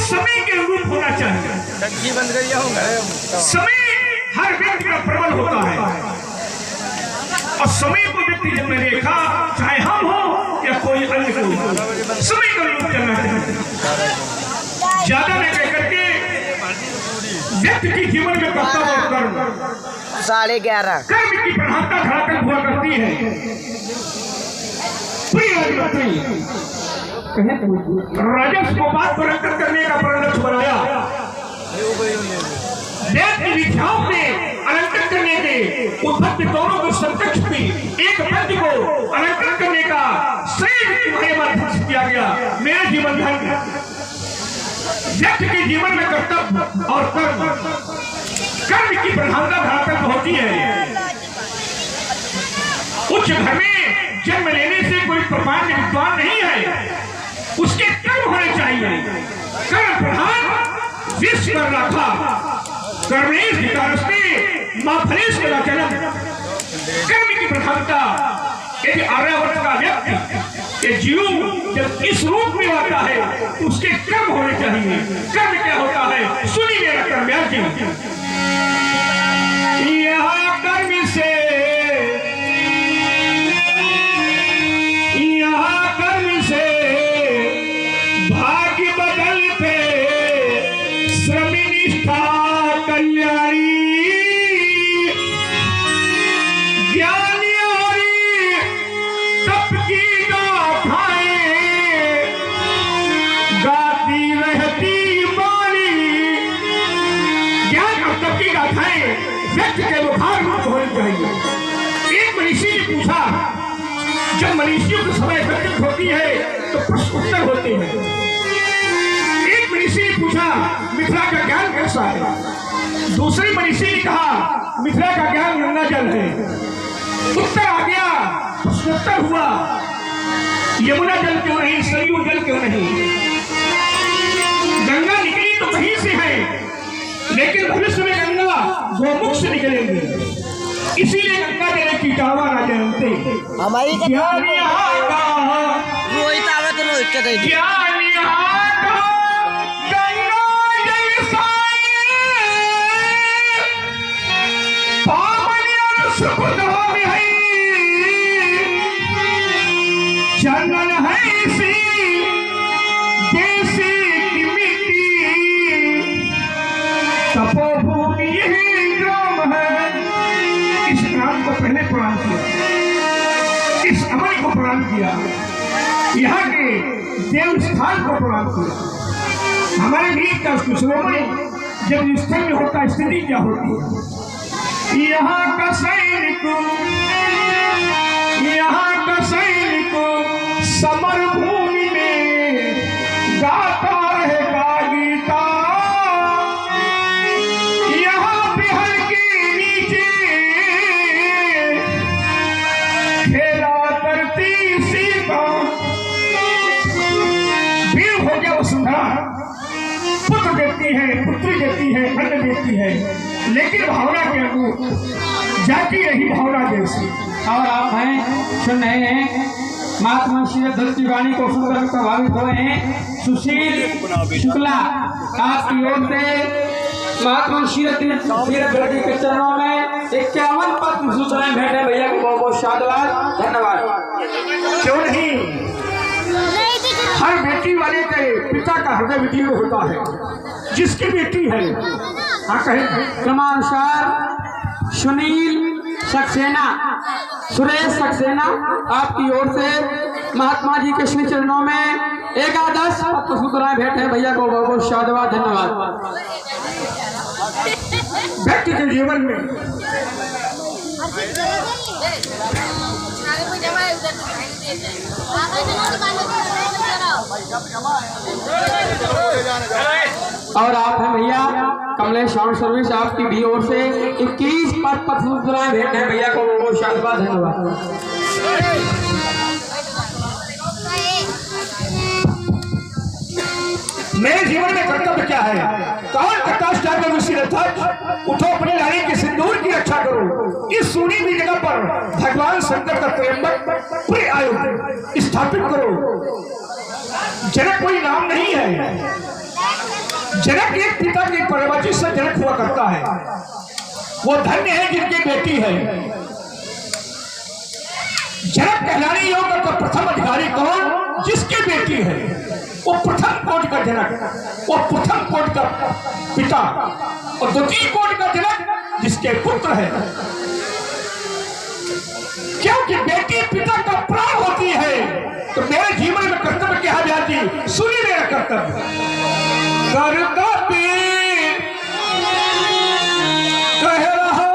समय के अनुरूप होना चाहिए। समय हर व्यक्ति का प्रबल होता है और समय को व्यक्ति जब मैंने देखा, चाहे हम हो या कोई अन्य को, समय का अनुरूप चलना चाहिए। ज्यादा न कह करके व्यक्ति के जीवन में कर्तव्य और कर्म 11:30 कर्म की प्रधानता धरातल हुआ करती है। राजस्व को बात पर अंकित करने का लक्ष्य बनाया, वेद की विद्याओं में अलंकृत करने के उद्भक्त दोनों को समकक्ष भी एक व्यक्ति को अलंकृत करने का श्रेय माध्यम किया गया। मेरा जीवन धन व्यक्ति के जीवन में कर्तव्य और कर्म कर्म की प्रधानता धरातल होती है। उच्च घर में जन्म लेने से कोई प्रमाण विद्वान नहीं है, उसके कर्म होने चाहिए। कर्म प्रधान विश्व कर रखा कर्मेश विकारस्ते मां फलेश का वचनम। कर्म की प्रधानता यदि आर्यावर्त का व्यक्ति ये जीव जब इस रूप में आता है तो उसके कर्म होने चाहिए। कर्म क्या होता है, सुनी मेरा कर्म यहाँ कर्म से भाग्य बदलते श्रमी निष्ठा कल्याणी ज्ञानी और तप की गाथाएं गाती रहती वाणी। ज्ञान और तप की गाथाएं व्यक्ति के व्यवहार रूप होनी चाहिए। एक मनीषी ने पूछा, जब मनीषियों की सभा एकत्रित होती है तो प्रश्न उत्तर होते हैं। एक मनीषी ने पूछा, मिथिला का ज्ञान कैसा है? दूसरे मनीषी ने कहा, मिथिला का ज्ञान गंगा जल है। उत्तर आ गया, प्रश्नोत्तर हुआ, यमुना जल क्यों नहीं, सरयू जल क्यों नहीं? गंगा निकली तो कहीं से है, लेकिन भविष्य में गंगा गोमुख से निकलेंगे, इसीलिए गंगा जल की दावा ना जानते। हमारी ज्ञान यहाँ का रोहित आवे तो रोहित के दे दी। ज्ञान यहाँ का गंगा जैसा पावन और सुखधाम है, चंदन है सी देसी की मिट्टी, तपोभूमि यही ग्राम है। इस ग्राम को पहले प्रणाम किया, इस अमल को प्रणाम किया, यहाँ के देव स्थान को प्रणाम किया। हमारे गीत का श्लोमणी जब स्थल में होता स्थिति क्या होती है? यहाँ का सैनिक समर भूमि में गाता रहेगा गीता। यहाँ बिहल के नीचे खेला करती सीता। वीर हो गया वसुंधरा, पुत्र देती है, पुत्री देती है, अन्न देती है, लेकिन भावना के अनुरूप जाती रही भावना जैसी। और आप हैं सुन रहे हैं महात्मा श्री धरती वाणी को सुनकर प्रभावित हुए हैं। सुशील शुक्ला आपकी ओर से महात्मा श्री धरती के चरणों में 51 पद्म सूचनाएं भेंटे। भैया को बहुत बहुत साधुवाद, धन्यवाद। क्यों नहीं, हर बेटी वाले के पिता का हृदय विदीर्ण होता है, जिसकी बेटी है। हाँ कहे क्रमानुसार सुनील सक्सेना, सुरेश सक्सेना आपकी ओर से महात्मा जी के श्री चरणों में 11 पद्म सूचनाएं भेंट है। भैया को बहुत बहुत साधुवाद, धन्यवाद। व्यक्ति के जीवन में और आप हैं भैया कमलेश साउंड सर्विस, आपकी भी ओर से 21 पद्म सूचनाएं भेंट है। भैया को बहुत बहुत साधुवाद, धन्यवाद। मेरे जीवन में कर्तव्य क्या है? कौन प्रकाश टाइगर ऋषि रथक उठो, अपने रानी के सिंदूर की रक्षा करो। इस सोनी हुई जगह पर भगवान शंकर का त्र्यंबक पूरे आयु स्थापित करो। जनक कोई नाम नहीं है, जनक एक पिता के परवचित से जनक हुआ करता है। वो धन्य है जिनकी बेटी है। जनक कहलाने योग्य का प्रथम अधिकारी कौन? जिसकी बेटी है। वो प्रथम कोट का जनक, वो प्रथम कोट का पिता, और द्वितीय कोट का जनक जिसके पुत्र है। क्योंकि बेटी पिता का प्राण होती है। तो मेरे जीवन में कर्तव्य क्या जाती? सुनिए मेरा कर्तव्य। कर्तव्य कह रहा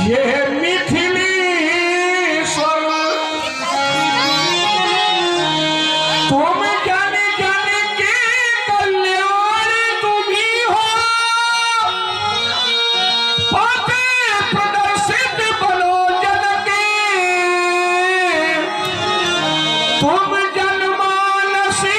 ये मिथिलेश्वर, तुम जाने जाने के कल्याण तुम्ही हो, पापे प्रदर्शित बनो जन के, तुम जनमानस के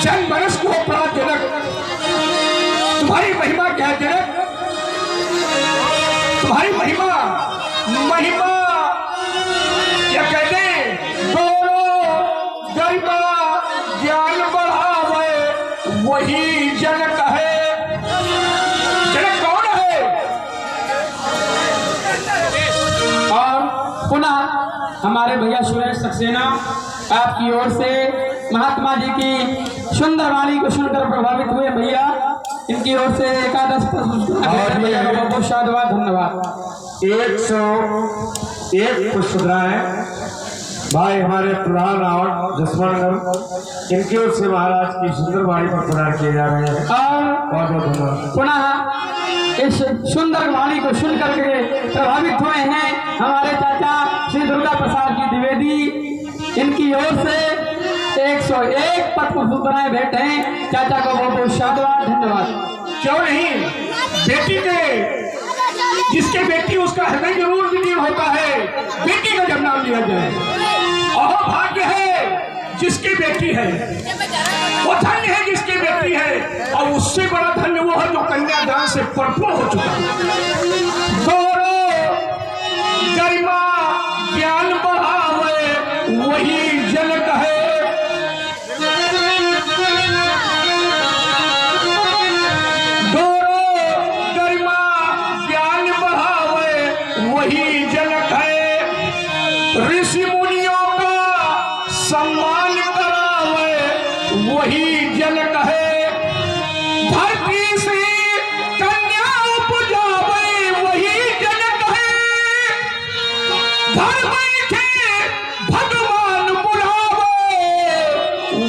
जनमानस को प्राण जनक। तुम्हारी महिमा क्या है जनक? तुम्हारी महिमा महिमा क्या कहते? गौरव गरिमा ज्ञान बढ़ावे वही जनक है। जनक कौन है? और पुनः हमारे भैया सुरेश सक्सेना आपकी ओर से महात्मा जी की सुंदर वाणी को सुनकर प्रभावित हुए भैया, इनकी ओर से एकादश भैया को बहुत साधुवाद, धन्यवाद। 101 पुष्पराय भाई हमारे प्रधान रावण जसवंत, इनकी ओर से महाराज की सुंदर वाणी पर प्रदान किए जा रहे हैं। और बहुत बहुत धन्यवाद। पुनः इस सुंदर वाणी को सुन करके प्रभावित हुए हैं हमारे चाचा श्री दुर्गा प्रसाद जी द्विवेदी, इनकी ओर से 101 पत्र भेंट हैं। चाचा को बहुत बहुत साधुवाद, धन्यवाद। क्यों नहीं? बेटी के जिसके बेटी उसका हृदय जरूर विलीन होता है। बेटी का जब नाम लिया जाए, और भाग्य है जिसकी बेटी है, वो धन्य है जिसकी बेटी है, और उससे बड़ा धन्य वो है जो कन्यादान से परिपूर्ण हो चुका है। गौरव गरिमा ज्ञान बढ़ावे वही जनक है। वही जनक है। ऋषि मुनियों का सम्मान करावे वही जनक है। धरती से कन्या उपजावे वही जनक है। घर बैठे भगवान बुलावे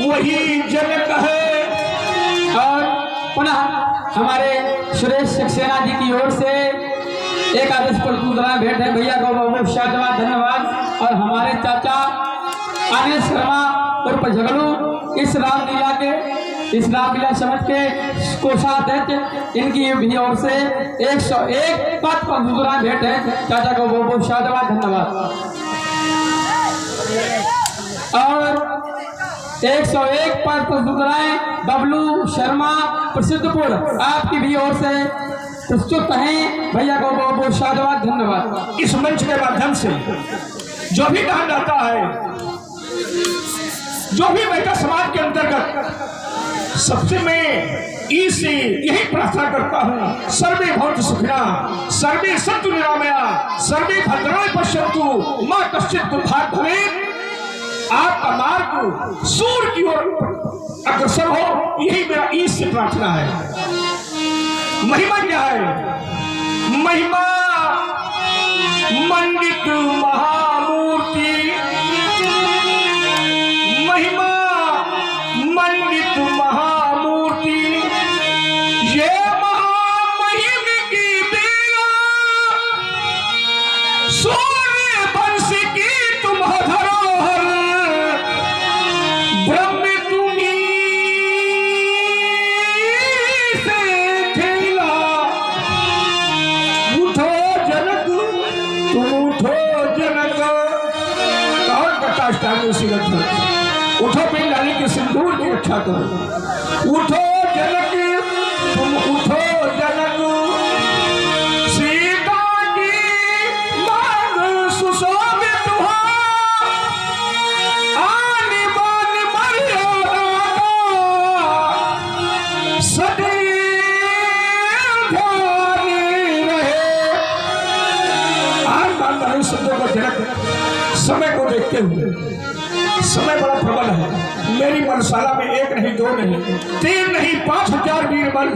वही जनक है। और पुनः हमारे सुरेश सक्सेना जी की ओर से एकादश पर भेंट है। भैया को बहुत बहुत साधुवाद, धन्यवाद। और हमारे चाचा अनिल शर्मा उर्फ झगड़ू इस रामलीला समझ के कोषाध्यक्ष, इनकी भी ओर से 101 पद पर भेंट है। चाचा को बहुत बहुत साधुवाद, धन्यवाद। और 101 पद पर बबलू शर्मा प्रसिद्धपुर, आपकी भी ओर से प्रस्तुत हैं। भैया को बहुत बहुत साधुवाद, धन्यवाद। इस मंच के माध्यम से जो भी दान आता है, जो भी बैठा समाज के अंतर्गत, सबसे मैं इसी यही प्रार्थना करता हूँ, सर्वे भवन्तु सुखिनः, सर्वे सन्तु निरामया, सर्वे भद्राणि पश्यन्तु, मा कश्चित् दुःखात् भवेत्। आपका मार्ग सूर्य की ओर अग्रसर हो, यही मेरा ईश से प्रार्थना है। महिमा क्या है? महिमा मंडित महामूर्ति, महिमा मंडित महामूर्ति, ये महामहिम की बेला, सूर्य वंश की तुम धरोहर, ब्रह्म उठो पिंडाली के सिंदूर की रक्षा करो। उठो जनक तुम और जनक समय को देखते हुए, समय बड़ा प्रबल है, मेरी मनशाला में एक नहीं, दो नहीं, 3 नहीं, 5000 वीर बल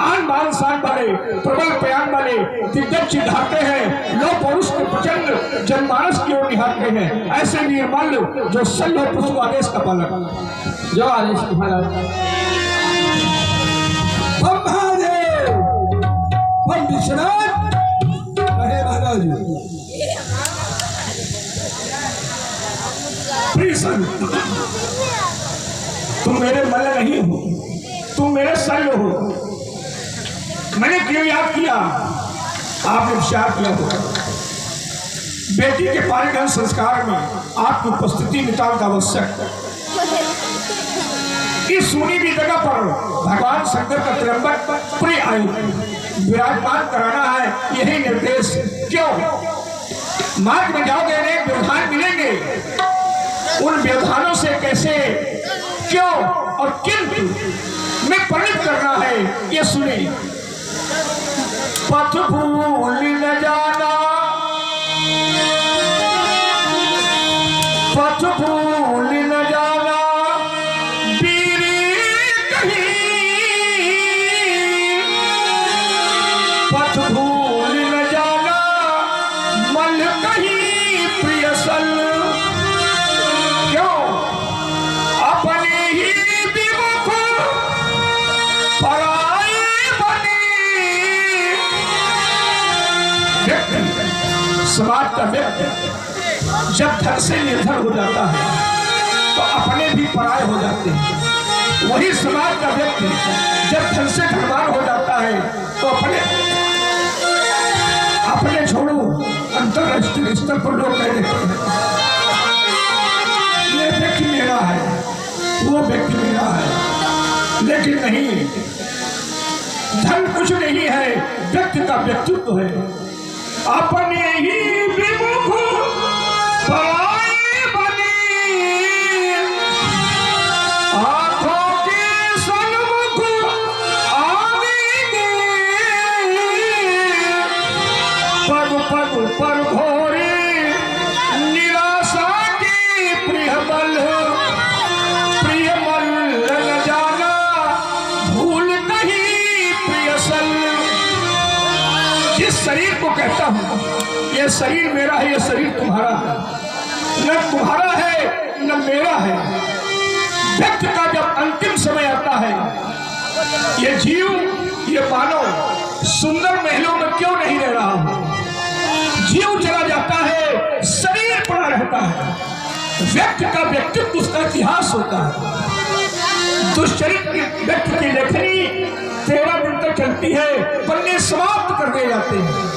आन बान शान वाले, प्रबल प्यान वाले दिग्गज सिद्धार्थे हैं, लो पौरुष के प्रचंड जनमानस की ओर निहारते हैं। ऐसे वीर बल जो सल्लो पुष्प आदेश का पालन, जो आदेश तुम्हारा तुम मेरे मल नहीं हो, तुम मेरे सल्लो हो। मैंने क्यों याद किया? आपने विचार किया हो बेटी के पारिगण संस्कार में आपकी उपस्थिति नितांत आवश्यक। इस सुनी भी जगह पर भगवान शंकर का तिरंबक प्रिय आयु विराजमान कराना है, यही निर्देश। क्यों? मार्ग में जाओगे अनेक व्यवधान मिलेंगे, उन व्यवधानों से कैसे, क्यों और किंतु में परिणित करना है, ये सुने। पथ भूल न जाना, पथ भूल न जाना बीरी कहीं, पथ भूल न जाना मल कहीं प्रियसल। क्यों? अपने ही विमुख पराई बनी। समाज का व्यक्ति जब धन से निर्धन हो जाता है तो अपने भी पराये हो जाते हैं। वही समाज का व्यक्ति जब धन से धनवान हो जाता है तो अपने छोड़ो अंतरराष्ट्रीय स्तर पर लोग कह देते हैं ये व्यक्ति मेरा है, वो व्यक्ति मेरा है। लेकिन नहीं, धन कुछ नहीं है, व्यक्ति का व्यक्तित्व है। अपने ही विमुख पराई बनी, आंखों के सन्मुख आवेगी, पग पग पर घोरी निराशा की प्रियमल, प्रियमल न जाना भूल कहीं प्रियसल। जिस शरीर को कहता हूं ये शरीर मेरा है, ये शरीर तुम्हारा है, न तुम्हारा है न मेरा है। व्यक्ति का जब अंतिम समय आता है, ये जीव, ये मानव सुंदर महलों में क्यों नहीं रह रहा हूं, जीव चला जाता है, शरीर पड़ा रहता है। व्यक्ति का व्यक्तित्व उसका इतिहास होता है। दुष्चरित्र व्यक्ति की लेखनी 13 दिन तक चलती है, पन्ने समाप्त कर दिए जाते हैं।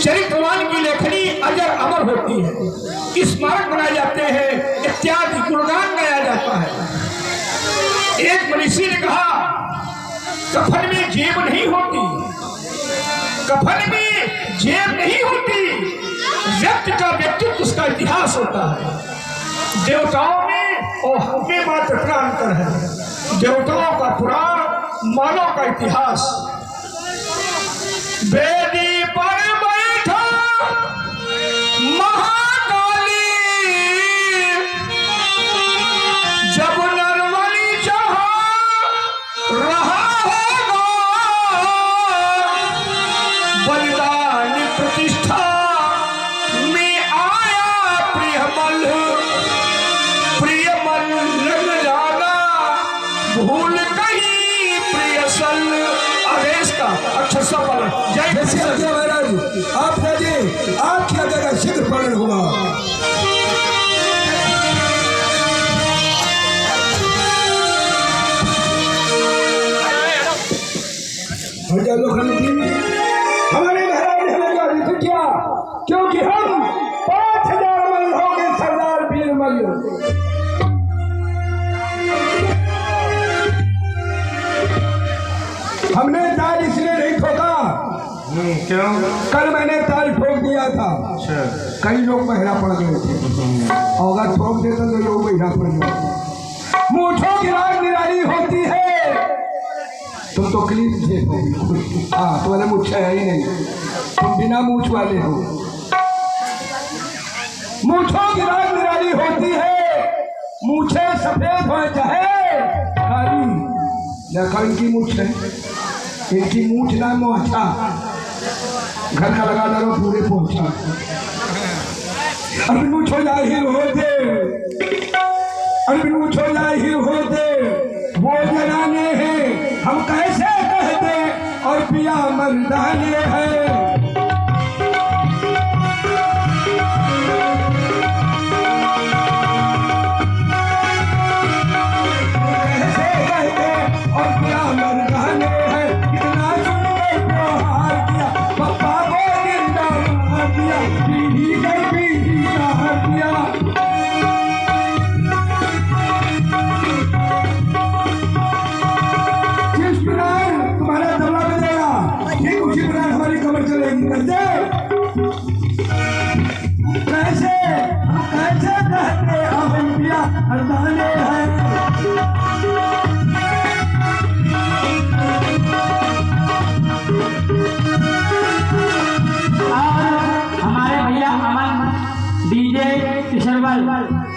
चरित्रवान की लेखनी अजर अमर होती है, स्मारक बनाए जाते हैं, इत्यादि गुणगान गाया जाता है। एक मनीषी ने कहा कफन में जेब नहीं होती, कफन में जेब नहीं होती, व्यक्ति का व्यक्तित्व उसका इतिहास होता है। देवताओं में और हमें मात्र इतना अंतर है, देवताओं का पुराण, मानव का इतिहास। वेदी पर बैठा महाकाली, जब नरवली जहां रहा होगा, बलिदान प्रतिष्ठा में आया प्रियमल, प्रियमल न जाना भूल कहीं प्रियसल। आदेश का अक्षर सफल। जय श्री महाराज, आप राजे, आपकी आज्ञा का शीघ्र पालन होगा। हमारे महाराज ने हमें आदेश किया, क्योंकि हम 5000 मल हो गए सरदार वीरमल। हमने ताल इसलिए नहीं ठोका, क्यों? कल मैंने ताल ठोक दिया था। अच्छा। कई लोग बहरा पड़ गए थे, और अगर ठोक देते तो लोग बहरा पड़ गए। मूठों की राग निराली होती है। तुम तो क्लीन थे हो, हाँ, तुम्हारे मूछ है ही नहीं, तुम बिना मूछ वाले हो। मूछों की रंग निराली होती है, मूछे सफेद हो चाहे काली। देखो इनकी मूछ है, इनकी मूछ ना मोछा, घर का लगा डालो पूरे पोछा। अरे मूछो जाहिर होते, अरे मूछो जाहिर होते वो जनाने हैं, हम कैसे कहते और पिया मर्दाने हैं।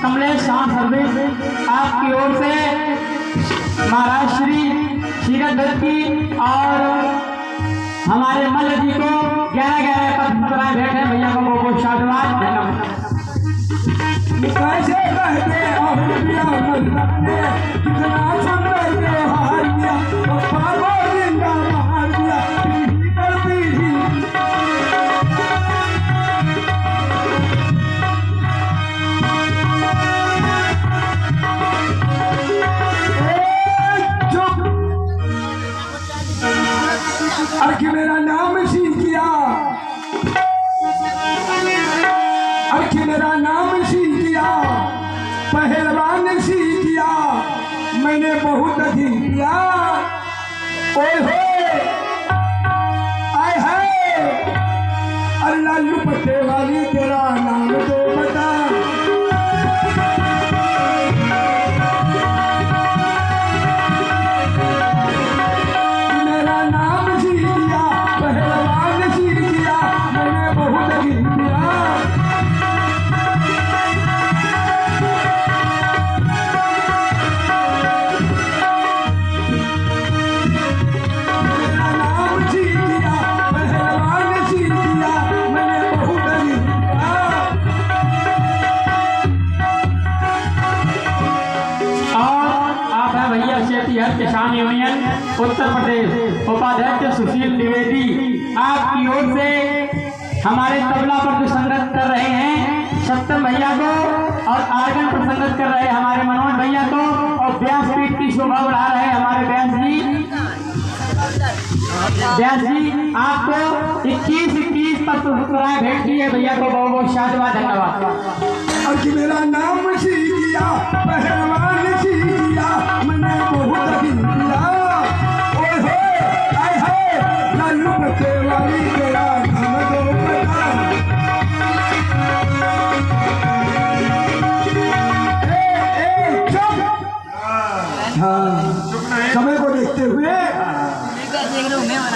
कमलेश साउंड सर्विस आपकी ओर से महाराज श्री सीरत दत्त की और हमारे मल्ल जी को 11 पद मुस्कुराए बैठे भैया को बहुत शादवाद। कैसे कहते कितना सुंदर व्यवहार किया, कि मेरा नाम सीख किया, कि मेरा नाम सीख किया, पहलवान सीख किया, मैंने बहुत अधिक किया। ओए हो आए है अल्लाह लुपटे वाली तेरा नाम तो बता। किसान यूनियन उत्तर प्रदेश उपाध्यक्ष सुशील द्विवेदी आपकी ओर से हमारे तबला पर जो संगत कर रहे हैं सप्तम भैया को और आर्गन पर संगत कर रहे हैं हमारे मनोज भैया को और व्यासपीठ की शोभा बढ़ा रहे हैं हमारे व्यास जी आपको 21 पर पुरस्कार भेंट किए भैया को बहुत बहुत शादवाद धन्यवाद। और कि मेरा नाम सीख किया, पहलवान सीख किया, मैंने बहुत अधिक किया। ओए हो आए है लालू पते वाली तेरा नाम तो बता। चुप। हाँ समय को देखते हुए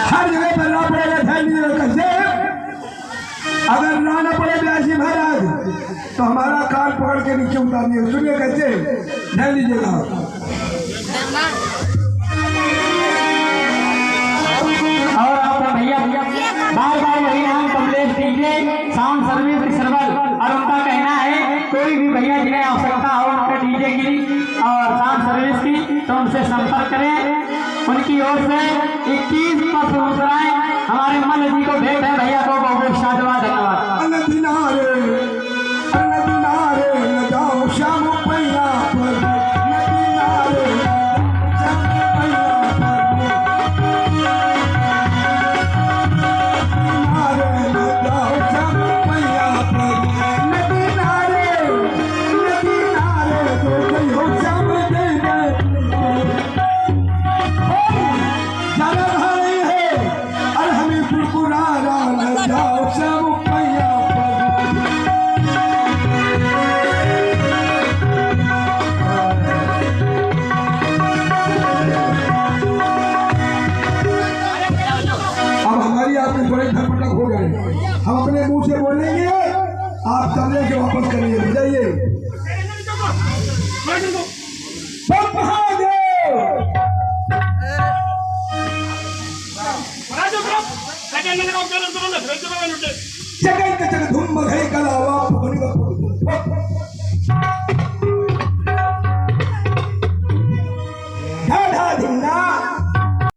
हर जगह पर ना पड़ेगा ध्यान कैसे। अगर ना पड़े व्यासी महाराज तो हमारा कान पकड़ के नीचे उतारिए। सुनिए कैसे, ध्यान लीजिएगा। और आपका भैया बार बार वही नाम Kamlesh DJ sound service server और उनका कहना है कोई भी भैया जिन्हें आवश्यकता हो उनका डीजे की और साउंड सर्विस की तो उनसे संपर्क करें। उनकी ओर से 21 पर मुस्कुराए हमारे मल्ल जी को भेंट है भैया को बहुत शादवाद धन्यवाद। श्याम पैया पर हम अपने मुंह से बोलेंगे, आप कमरे के वापस करिए, बुझाइए। जगह धूम मघई